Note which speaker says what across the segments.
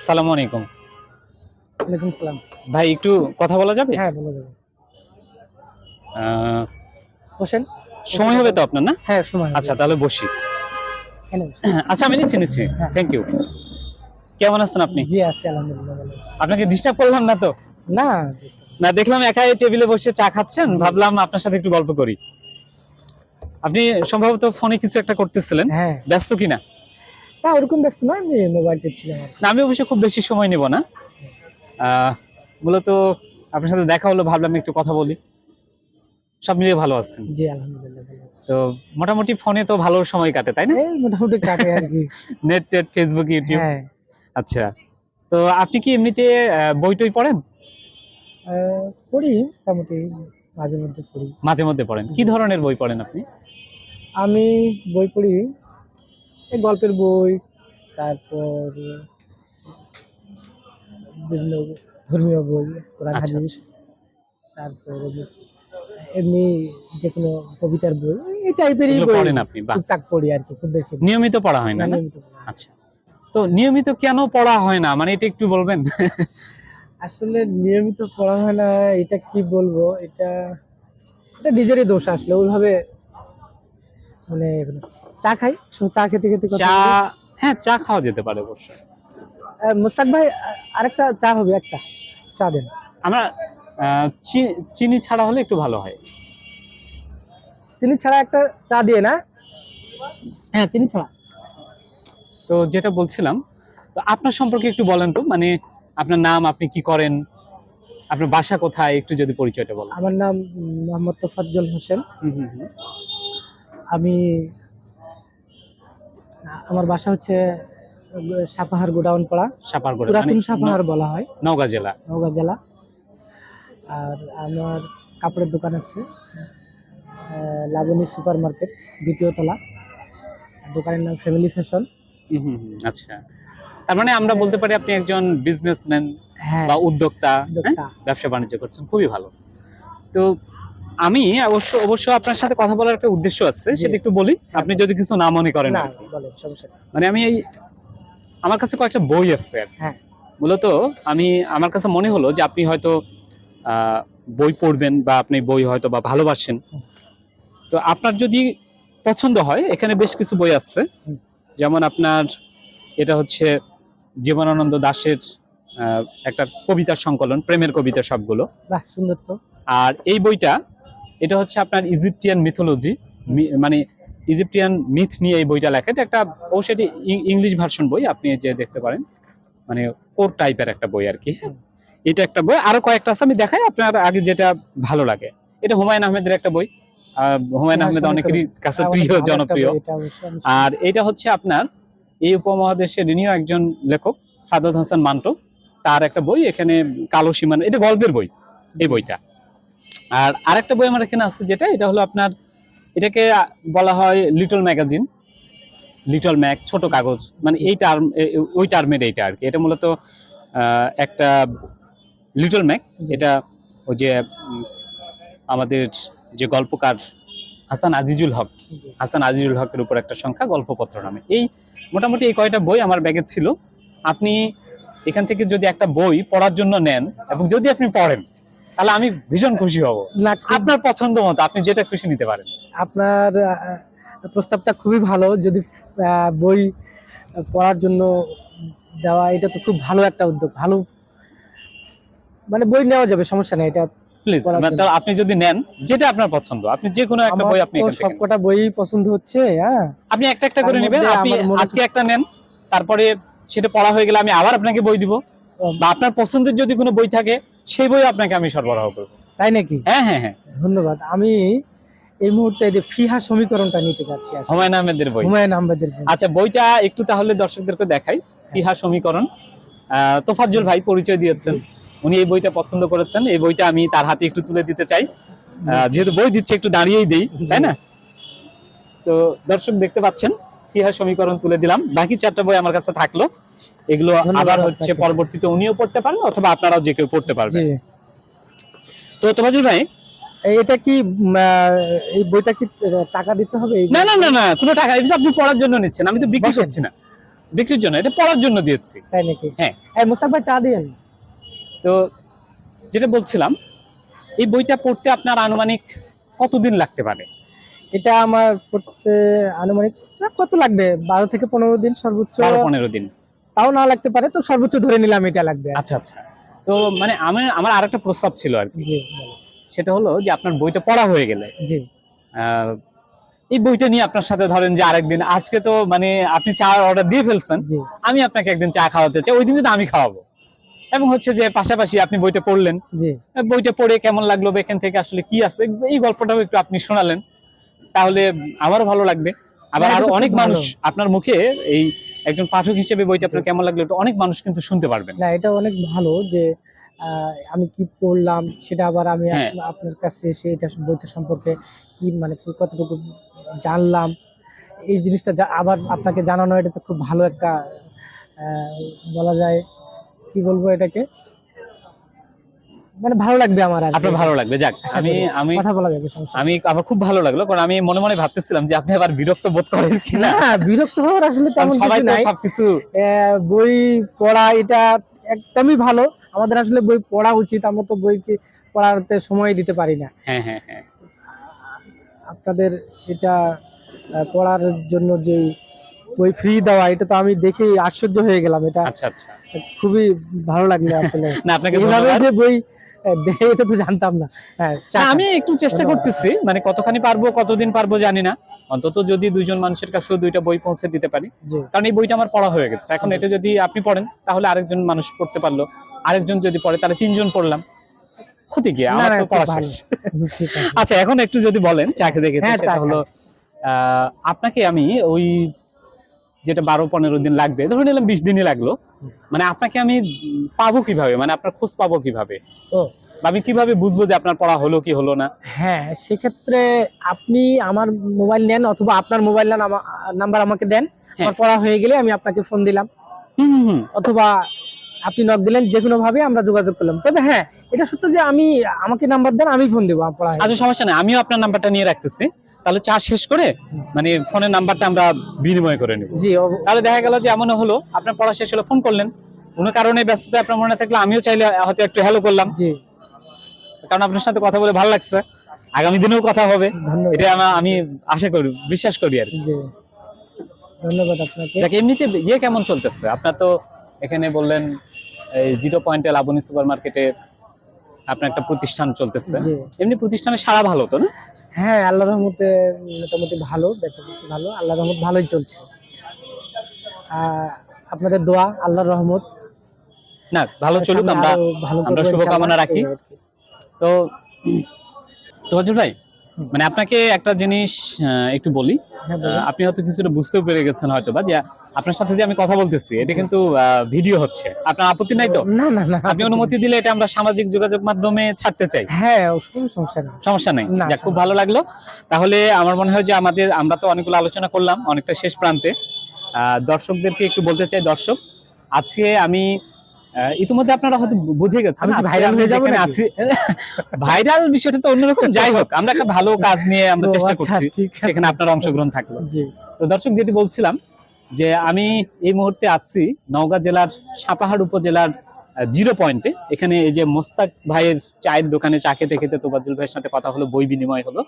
Speaker 1: সালামু আলাইকুম।
Speaker 2: ওয়ালাইকুম সালাম।
Speaker 1: ভাই একটু কথা বলা যাবে?
Speaker 2: হ্যাঁ, বলা যাবে।
Speaker 1: আহ,
Speaker 2: বসেন।
Speaker 1: সময় হবে তো আপনার না?
Speaker 2: হ্যাঁ, সময়
Speaker 1: আচ্ছা তাহলে বসি।
Speaker 2: এখানে বসেন।
Speaker 1: আচ্ছা আমি নিচ্ছি।
Speaker 2: হ্যাঁ।
Speaker 1: Thank you. কেমন আছেন আপনি?
Speaker 2: জি আছি আলহামদুলিল্লাহ ভালো আছি।
Speaker 1: আপনাকে ডিস্টার্ব করলাম না তো?
Speaker 2: না,
Speaker 1: না, দেখলাম একাই টেবিলে বসে চা খাচ্ছেন, ভাবলাম আপনার সাথে একটু গল্প করি। আপনি সম্ভবত ফোনে কিছু একটা করতেছিলেন,
Speaker 2: হ্যাঁ।
Speaker 1: ব্যস্ত কিনা?
Speaker 2: তা ওরকম ব্যস্ত না, আমি মোবাইল টিপছিলাম।
Speaker 1: না, আমি অবশ্য খুব বেশি সময় নেব না। মূলত আপনার সাথে দেখা হলো, ভাবলাম একটু কথা বলি। সব মিলিয়ে ভালো আছেন?
Speaker 2: জি আলহামদুলিল্লাহ ভালো আছি।
Speaker 1: তো মোটামুটি ফোনে তো ভালো সময় কাটে তাই না?
Speaker 2: এই মোটামুটি কাটে আর কি।
Speaker 1: Net Facebook YouTube.
Speaker 2: হ্যাঁ।
Speaker 1: আচ্ছা, তো আপনি কি এমনিতে বই টই পড়েন?
Speaker 2: পড়ি মোটামুটি, মাঝে মধ্যে পড়ি।
Speaker 1: মাঝে মধ্যে পড়েন? কি ধরনের বই পড়েন আপনি?
Speaker 2: আমি বই পড়ি এই গল্পের বই, তারপর বিভিন্ন ধর্মীয় বই, কোরআন
Speaker 1: আচ্ছা,
Speaker 2: হাদিস, তারপর এমনি যে কোনো কবিতার বই, এই টাইপেরই
Speaker 1: এগুলো
Speaker 2: বই
Speaker 1: পড়েন আপনি? বাহ,
Speaker 2: টুকটাক পড়ি আর কি, খুব বেশি না।
Speaker 1: নিয়মিত পড়া হয় না? না?
Speaker 2: নিয়মিত পড়ি না।
Speaker 1: আচ্ছা, তো নিয়মিত কেন পড়া হয় না, মানে এটা একটু বলবেন?
Speaker 2: আসলে নিয়মিত পড়া হয় না, এটা কি বলবো, এটা এটা নিজেরই দোষ আসলে। ওইভাবে মানে চা খাই, চা খেতে খেতে কথা
Speaker 1: চা?
Speaker 2: বলি।
Speaker 1: হ্যাঁ, চা খাওয়া যেতে পারে অবশ্যই।
Speaker 2: মুস্তাক ভাই, আরেকটা চা হবে, একটা চা দেন।
Speaker 1: আমরা চিনি ছাড়া হলে একটু ভালো হয়।
Speaker 2: চিনি ছাড়া একটা চা দিয়ে না? হ্যাঁ, চিনি ছাড়া।
Speaker 1: তো যেটা বলছিলাম, তো আপনার সম্পর্কে একটু বলেন তো, মানে আপনার নাম, আপনি কি করেন, আপনার বাসা কোথায়, একটু যদি পরিচয়টা বলেন।
Speaker 2: আমার নাম মোহাম্মদ তোফাজ্জল হোসেন।
Speaker 1: হুম হুম হুম।
Speaker 2: আমি আমার বাসা হচ্ছে সাপাহার গোডাউন পাড়া,
Speaker 1: সাপারগোড়া, মানে
Speaker 2: পুরাতন সাপাহার বলা হয়,
Speaker 1: নওগাঁ জেলা।
Speaker 2: নওগাঁ জেলা। আর আমার কাপড়ের দোকান আছে, লাবণী সুপার মার্কেট, দ্বিতীয় তলা। দোকানের নাম ফ্যামিলি ফ্যাশন।
Speaker 1: হুম হুম হুম, আচ্ছা, তার মানে আমরা বলতে পারি আপনি একজন বিজনেসম্যান
Speaker 2: হ্যাঁ,
Speaker 1: বা উদ্যোক্তা,
Speaker 2: উদ্যোক্তা।
Speaker 1: ব্যবসা বাণিজ্য করছেন, খুবই ভালো। তো আমি অবশ্য আপনার সাথে কথা বলার একটা উদ্দেশ্য আছে,
Speaker 2: জি।
Speaker 1: সেটা একটু বলি, আপনি যদি কিছু না মনে করেন
Speaker 2: না,
Speaker 1: আর কি।
Speaker 2: বলেন, সমস্যা নেই।
Speaker 1: মানে আমার কাছে কয়েকটা বই আছে আর কি।
Speaker 2: হ্যাঁ।
Speaker 1: মূলত আমার কাছে মনে হলো যে আপনি হয়তো বই পড়বেন, বা আপনি বই হয়তো বা ভালোবাসেন। তো আপনার যদি পছন্দ হয়, এখানে বেশ কিছু বই আছে। যেমন আপনার এটা হচ্ছে জীবনানন্দ দাশের একটা কবিতার সংকলন, প্রেমের কবিতা সবগুলো।
Speaker 2: বাহ, সুন্দর তো।
Speaker 1: আর এই বইটা, এটা হচ্ছে আপনার ইজিপ্টিয়ান মিথোলজি, মানে ইজিপ্টিয়ান মিথ নিয়ে এই বইটা লেখা। এটা একটা অবশ্যই এটি ইংলিশ ভার্সন বই, আপনি যে দেখতে পারেন, মানে কোর টাইপের একটা বই আর কি। এটা একটা বই, আরো কয়েকটা আছে, আমি দেখাই আপনার আগে যেটা ভালো লাগে। এটা হুমায়ুন আহমেদের একটা বই। হুমায়ুন আহমেদ অনেকেরই কাছে প্রিয়, জনপ্রিয়। আর এটা হচ্ছে আপনার এই উপমহাদেশের ইনিও একজন লেখক, সাদত হাসান মান্টো, তার একটা বই, এখানে কালো সীমানা, এটা গল্পের বই এই বইটা। আর আরেকটা বই আমার এখানে আছে, যেটা এটা হলো আপনার, এটাকে বলা হয় লিটল ম্যাগাজিন, লিটল ম্যাগ, ছোট কাগজ, মানে এই টার্ম, ওই টার্মের এইটা আর কি। এটা মূলত একটা লিটল ম্যাগ, যেটা ওই যে আমাদের যে গল্পকার হাসান আজিজুল হকের উপর একটা সংখ্যা, গল্পপত্র নামে। এই মোটামুটি এই কয়টা বই আমার ব্যাগে ছিল। আপনি এখান থেকে যদি একটা বই পড়ার জন্য নেন, এবং যদি আপনি পড়েন, তাহলে আমি ভীষণ খুশি হব। আপনার পছন্দ মতো আপনি যেটা খুশি নিতে পারেন।
Speaker 2: আপনার প্রস্তাবটা খুবই ভালো। যদি বই পড়ার জন্য দেওয়া, এটা তো খুব ভালো একটা উদ্যোগ। ভালো, মানে বই নেওয়া যাবে, সমস্যা নেই। এটা
Speaker 1: প্লিজ, আপনি যদি নেন যেটা আপনার পছন্দ, আপনি যে কোনো একটা বই আপনি এখান থেকে
Speaker 2: সবকটা বই পছন্দ হচ্ছে। হ্যাঁ,
Speaker 1: আপনি একটা একটা করে নেবেন। আপনি আজকে একটা নেন, তারপরে সেটা পড়া হয়ে গেলে আমি আবার আপনাকে বই দিব, বা আপনার পছন্দের যদি কোনো বই থাকে সেই বই আপনাকে আমি সরবরাহ করব।
Speaker 2: তাই নাকি?
Speaker 1: হ্যাঁ হ্যাঁ হ্যাঁ,
Speaker 2: ধন্যবাদ। আমি এই মুহূর্তে এই যে ফিহা সমীকরণটা নিতে যাচ্ছি,
Speaker 1: হুমায়ুন আহমেদের বই।
Speaker 2: হুমায়ুন আহমেদের বই।
Speaker 1: আচ্ছা, বইটা একটু তাহলে দর্শকদেরকে দেখাই। ফিহা সমীকরণ, তোফাজ্জল ভাই পরিচয় দিয়েছেন, উনি এই বইটা পছন্দ করেছেন। এই বইটা আমি তার হাতে একটু তুলে দিতে চাই, যেহেতু বই দিচ্ছে একটু দাঁড়িয়েই দেই, তাই না? তো দর্শক দেখতে পাচ্ছেন, ফিহা সমীকরণ তুলে দিলাম। বাকি চারটা বই আমার কাছে থাকলো, এগুলো আবার হচ্ছে পরবর্তীতে উনিও পড়তে পারবেন, অথবা আপনারাও যে কেউ পড়তে পারবেন। তো তোফাজ্জল ভাই,
Speaker 2: এটা কি এই বইটা কি টাকা দিতে হবে
Speaker 1: না না না না, কোনো টাকা, এটা তো আপনি পড়ার জন্য নিচ্ছেন, আমি তো বিক্রি
Speaker 2: বসেন।
Speaker 1: করছি না বিক্রির জন্য, এটা পড়ার জন্য দিয়েছি।
Speaker 2: তাই নাকি?
Speaker 1: হ্যাঁ।
Speaker 2: এই মোস্তাক ভাই চা দিয়েন।
Speaker 1: তো যেটা বলছিলাম, এই বইটা পড়তে আপনার আনুমানিক কতদিন লাগতে পারে?
Speaker 2: এটা আমার পড়তে আনুমানিক কত লাগবে, 12 থেকে 15 দিন সর্বোচ্চ।
Speaker 1: 12-15 দিন।
Speaker 2: তাও না লাগতে পারে, তো সর্বোচ্চ ধরে নিলাম এটা লাগবে।
Speaker 1: আচ্ছা আচ্ছা। তো মানে আমার আরেকটা প্রস্তাব ছিল আর কি,
Speaker 2: জি
Speaker 1: সেটা হলো যে আপনার বইটা পড়া হয়ে গেলে
Speaker 2: জি
Speaker 1: আহ, এই বইটা নিয়ে আপনার সাথে ধরেন যে আরেকদিন, আজকে তো মানে আপনি চা অর্ডার দিয়ে ফেলছেন,
Speaker 2: জি
Speaker 1: আমি আপনাকে একদিন চা খাওয়াতে চাই, ওই দিনে তো আমি খাওয়াবো। এবং হচ্ছে যে পাশাপাশি আপনি বইটা পড়লেন,
Speaker 2: জি
Speaker 1: বইটা পড়ে কেমন লাগলো বা এখান থেকে আসলে কি আছে এই গল্পটাও একটু আপনি শোনালেন, তাহলে আমারও ভালো লাগবে। আবার
Speaker 2: না, এটা
Speaker 1: আরো
Speaker 2: তো খুব
Speaker 1: অনেক
Speaker 2: ভালো।
Speaker 1: মানুষ আপনার মুখে এই একজন পাঠক হিসেবে বইটা আপনার কেমন লাগলো এটা অনেক মানুষ কিন্তু শুনতে পারবেন।
Speaker 2: না, এটা অনেক ভালো যে আমি কি পড়লাম সেটা আবার আমি
Speaker 1: হ্যাঁ।
Speaker 2: আপনার কাছে এসে এটা বইটা সম্পর্কে কি মানে কতটুকু জানলাম, এই জিনিসটা আবার আপনাকে জানানো, এটা তো খুব ভালো একটা বলা যায়, কি বলবো এটাকে, মানে ভালো লাগবে আমার আর কি।
Speaker 1: আপনার ভালো লাগবে, যাক।
Speaker 2: আশা
Speaker 1: আমি
Speaker 2: করি
Speaker 1: আমি
Speaker 2: কথা বলা যাবে, সমস্যা নেই।
Speaker 1: আমি আমার খুব ভালো লাগলো, কারণ আমি মনে মনে ভাবতেছিলাম যে আপনি আবার বিরক্ত বোধ করেন কিনা,
Speaker 2: না, বিরক্ত হওয়ার আসলে
Speaker 1: কারণ
Speaker 2: তেমন
Speaker 1: সবাই
Speaker 2: কিছু
Speaker 1: তো
Speaker 2: নাই।
Speaker 1: সবকিছু।
Speaker 2: বই পড়া এটা একদমই ভালো, আমাদের আসলে বই পড়া উচিত, আমরা তো বইকে পড়াতে সময় দিতে পারি না।
Speaker 1: হ্যাঁ হ্যাঁ হ্যাঁ।
Speaker 2: আপনাদের এটা পড়ার জন্য যে বই ফ্রি দেওয়া, এটা তো আমি দেখে আশ্চর্য হয়ে গেলাম, এটা
Speaker 1: আচ্ছা আচ্ছা।
Speaker 2: খুবই ভালো লাগলো আসলে।
Speaker 1: না, আপনাকে
Speaker 2: এইভাবে
Speaker 1: ধন্যবাদ।
Speaker 2: যে বই দেয় এটা তো জানতাম না। হ্যাঁ,
Speaker 1: না, আমি একটু চেষ্টা করতেছি, মানে কতখানি পারবো কতদিন পারবো জানি না, অন্তত যদি দুইজন মানুষের কাছেও দুইটা বই পৌঁছে দিতে পারি,
Speaker 2: জি
Speaker 1: কারণ এই বইটা আমার পড়া হয়ে গেছে। এখন এটা যদি আপনি পড়েন তাহলে আরেকজন মানুষ পড়তে পারলো, আরেকজন যদি পড়ে তাহলে 3জন পড়লাম, ক্ষতি কি,
Speaker 2: না,
Speaker 1: আমার
Speaker 2: না,
Speaker 1: তো
Speaker 2: খুব
Speaker 1: পড়া
Speaker 2: ভালো।
Speaker 1: শেষ।
Speaker 2: ঠিক আছে।
Speaker 1: আচ্ছা, এখন একটু যদি বলেন চাকরি দেখে,
Speaker 2: হ্যাঁ,
Speaker 1: সেটা
Speaker 2: চা
Speaker 1: হলো আপনাকে আমি ওই যেটা 12-15 দিন লাগবে, ধরে নিলাম 20 দিনই লাগলো, মানে আপনাকে আমি পাবো কিভাবে, মানে আপনার খোঁজ পাবো কিভাবে,
Speaker 2: ও
Speaker 1: বা আমি কিভাবে বুঝবো যে আপনার পড়া হলো কি হলো না?
Speaker 2: হ্যাঁ, সেক্ষেত্রে আপনি আমার মোবাইল নেন, অথবা আপনার মোবাইল নাম্বার আমাকে দেন, আমার পড়া হয়ে গেলে আমি আপনাকে ফোন দিলাম,
Speaker 1: হুম হুম হুম।
Speaker 2: অথবা আপনি নক দিলেন, যে কোনো ভাবে আমরা যোগাযোগ করলাম। তবে হ্যাঁ, এটা সত্য যে আমাকে নাম্বার দেন, আমি ফোন দেবো পড়া হয়ে
Speaker 1: আচ্ছা,
Speaker 2: গেলে।
Speaker 1: সমস্যা নেই, আমিও আপনার নাম্বারটা নিয়ে রাখতেছি, তাহলে চা শেষ করে মানে ফোনের নাম্বারটা আমরা বিনিময় করে নেব।
Speaker 2: জি
Speaker 1: তাহলে দেখা গেল যে এমনও হলো আপনার পড়া শেষ হলো, ফোন করলেন, কোনো কারণে ব্যস্ততা আপনার মনে থাকলে আমিও চাইলে হয়তো একটু হ্যালো করলাম,
Speaker 2: জি
Speaker 1: কারণ আপনার সাথে কথা বলে ভালো লাগছে, আগামী দিনেও কথা হবে,
Speaker 2: ধন্যবাদ।
Speaker 1: এটা আমি আশা করি, বিশ্বাস করি আর কি।
Speaker 2: জি ধন্যবাদ আপনাকে।
Speaker 1: যাক, এমনিতে ইয়ে কেমন চলতেছে আপনার? তো এখানে বললেন এই 0 পয়েন্টে লাবণী সুপার মার্কেটে আপনার একটা প্রতিষ্ঠান চলতেছে,
Speaker 2: জি
Speaker 1: এমনি প্রতিষ্ঠানের সাড়া ভালো তো না?
Speaker 2: হ্যাঁ, আল্লাহর রহমতে মোটামুটি ভালো, বেচাকেনা ভালো, আল্লাহর রহমত ভালোই চলছে। আপনাদের দোয়া, আল্লাহর রহমত,
Speaker 1: না, ভালো চলুক,
Speaker 2: সামনে
Speaker 1: আমরা
Speaker 2: আরো ভালো
Speaker 1: আমরা
Speaker 2: করবো
Speaker 1: শুভকামনা
Speaker 2: ইনশাআল্লাহ,
Speaker 1: রাখি।
Speaker 2: এই আর কি।
Speaker 1: তো তোয়াজুল ভাই, মানে আপনাকে একটা জিনিস একটু বলি,
Speaker 2: হ্যাঁ, বলুন।
Speaker 1: আপনি হয়তো কিছুটা বুঝতেও পেরে গেছেন হয়তো বা, যে আপনার সাথে যে আমি কথা বলতেছি এটা কিন্তু ভিডিও হচ্ছে, আপনার আপত্তি নাই তো?
Speaker 2: না না না,
Speaker 1: আপনি অনুমতি দিলে এটা আমরা সামাজিক যোগাযোগ মাধ্যমে ছাড়তে চাই,
Speaker 2: হ্যাঁ, কোনো সমস্যা নেই।
Speaker 1: সমস্যা নেই?
Speaker 2: না,
Speaker 1: যাক, খুব ভালো লাগলো। তাহলে আমার মনে হয় যে আমরা তো অনেকগুলো আলোচনা করলাম, অনেকটা শেষ প্রান্তে। দর্শকদেরকে একটু বলতে চাই, দর্শক, আজকে আমি ইতিমধ্যে আপনারা হয়তো বুঝে গেছেন
Speaker 2: আমি কি
Speaker 1: আজকে
Speaker 2: ভাইরাল
Speaker 1: আমি
Speaker 2: হয়ে যাবো
Speaker 1: যেখানে
Speaker 2: নাকি?
Speaker 1: আছি, ভাইরাল বিষয়টা তো অন্যরকম, যাই হোক, আমরা একটা ভালো কাজ নিয়ে আমরা
Speaker 2: ও,
Speaker 1: চেষ্টা
Speaker 2: আচ্ছা,
Speaker 1: করছি,
Speaker 2: ঠিক আছে।
Speaker 1: সেখানে আপনার অংশগ্রহণ থাকলো।
Speaker 2: জি
Speaker 1: তো দর্শক, যেটি বলছিলাম যে আমি এই মুহূর্তে আছি নওগাঁ জেলার সাপাহার উপজেলার 0 পয়েন্টে। এখানে এই যে মোস্তাক ভাইয়ের চায়ের দোকানে চা খেতে খেতে তোফাজ্জল ভাইয়ের সাথে কথা হলো, বই বিনিময় হলো।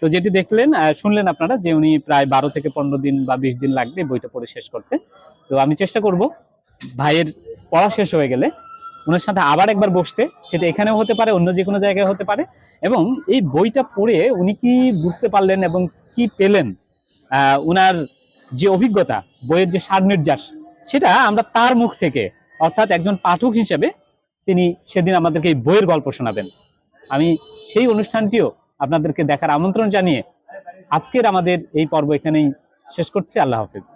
Speaker 1: তো যেটি দেখলেন, শুনলেন আপনারা, যে উনি প্রায় 12 থেকে 15 দিন বা 20 দিন লাগবে বইটা পড়ে শেষ করতে। তো আমি চেষ্টা করব ভাইয়ের পড়া শেষ হয়ে গেলে ওনার সাথে আবার একবার বসতে, সেটা এখানেও হতে পারে, অন্য যে কোনো জায়গায় হতে পারে, এবং এই বইটা পড়ে উনি কি বুঝতে পারলেন এবং কি পেলেন, উনার যে অভিজ্ঞতা, বইয়ের যে সার নির্যাস, সেটা আমরা তার মুখ থেকে, অর্থাৎ একজন পাঠক হিসেবে তিনি সেদিন আমাদেরকে এই বইয়ের গল্প শোনাবেন। আমি সেই অনুষ্ঠানটিও আপনাদেরকে দেখার আমন্ত্রণ জানিয়ে আজকের আমাদের এই পর্ব এখানেই শেষ করছি। আল্লাহ হাফেজ।